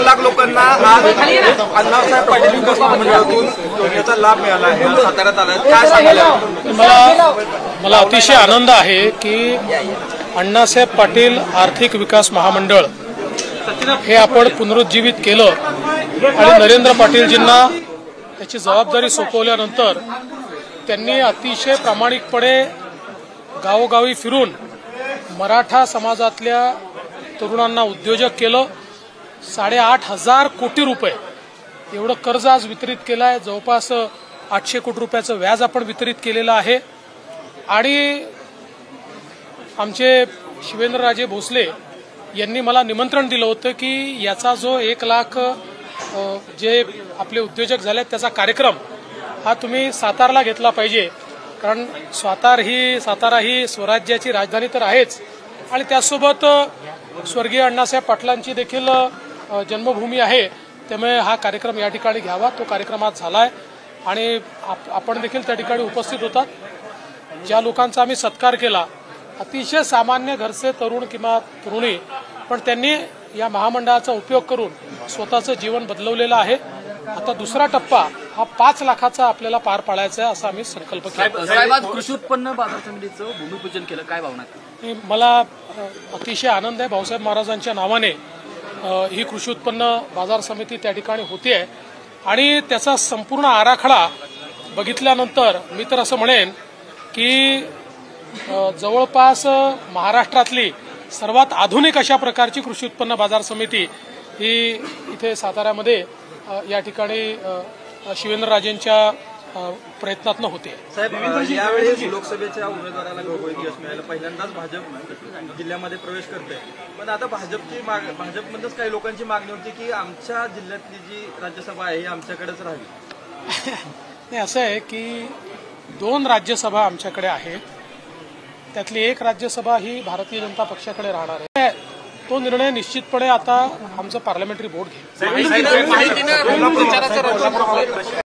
लाख लोकांना आज अण्णासाहेब पाटील विकास महामंडळातून योजनेचा लाभ मिळाला आहे, साताऱ्यात आला. काय सांगायला? मला अतिशय आनंद आहे की अण्णासाहेब पाटील आर्थिक विकास महामंडळ हे आपण पुनरुज्जीवित केलं आणि नरेंद्र पाटीलजींना त्याची जबाबदारी सोपवल्यानंतर त्यांनी अतिशय प्रामाणिकपणे गावोगावी फिरून मराठा समाजातल्या तरुणांना उद्योजक केलं. 8,500 कोटी रुपये एवढं कर्ज आज वितरित केलं आहे. जवळपास 800 कोटी रुपयाचं व्याज आपण वितरित केलेलं आहे. आणि आमचे शिवेंद्रराजे भोसले यांनी मला निमंत्रण दिलं होतं की याचा जो 1 लाख जे आपले उद्योजक झाले त्याचा कार्यक्रम हा तुम्ही सातारला घेतला पाहिजे, कारण सातारा ही स्वराज्याची राजधानी तर आहेच आणि त्यासोबत स्वर्गीय अण्णासाहेब पाटलांची देखील जन्मभूमी आहे. त्यामुळे हा कार्यक्रम या ठिकाणी घ्यावा. तो कार्यक्रम आज झाला आहे आणि आपण देखील त्या ठिकाणी उपस्थित होतात. ज्या लोकांचा आम्ही सत्कार केला, अतिशय सामान्य घरचे तरुण किंवा तरुणी, पण त्यांनी या महामंडळाचा उपयोग करून स्वतःचं जीवन बदलवलेलं आहे. आता दुसरा टप्पा हा 5 लाखाचा आपल्याला पार पाडायचा आहे असा आम्ही संकल्प केला. साहेब, आज कृषी उत्पन्न बाजार समितीचं भूमिपूजन केलं, काय भावना? मला अतिशय आनंद आहे. भाऊसाहेब महाराजांच्या नावाने ही कृषी उत्पन्न बाजार समिती त्या ठिकाणी होती आहे आणि त्याचा संपूर्ण आराखडा बघितल्यानंतर मी तर असं म्हणेन की जवळपास महाराष्ट्रातली सर्वात आधुनिक अशा प्रकारची कृषी उत्पन्न बाजार समिती ही इथे साताऱ्यामध्ये या ठिकाणी शिवेंद्रराजेंच्या प्रयत्नातून होते. साहेब, यावेळी लोकसभेच्या उमेदवाराला घवघवीत यश मिळालं. पहिल्यांदाच भाजप जिल्ह्यामध्ये प्रवेश करते, पण आता भाजपमध्येच काही लोकांची मागणी होती की आमच्या जिल्ह्यातली जी राज्यसभा आहे ही आमच्याकडेच राहावी. नाही, असं आहे की 2 राज्यसभा आमच्याकडे आहेत, त्यातली 1 राज्यसभा ही भारतीय जनता पक्षाकडे राहणार आहे. तो निर्णय निश्चितपणे आता आमचं पार्लमेंटरी बोर्ड घेईल.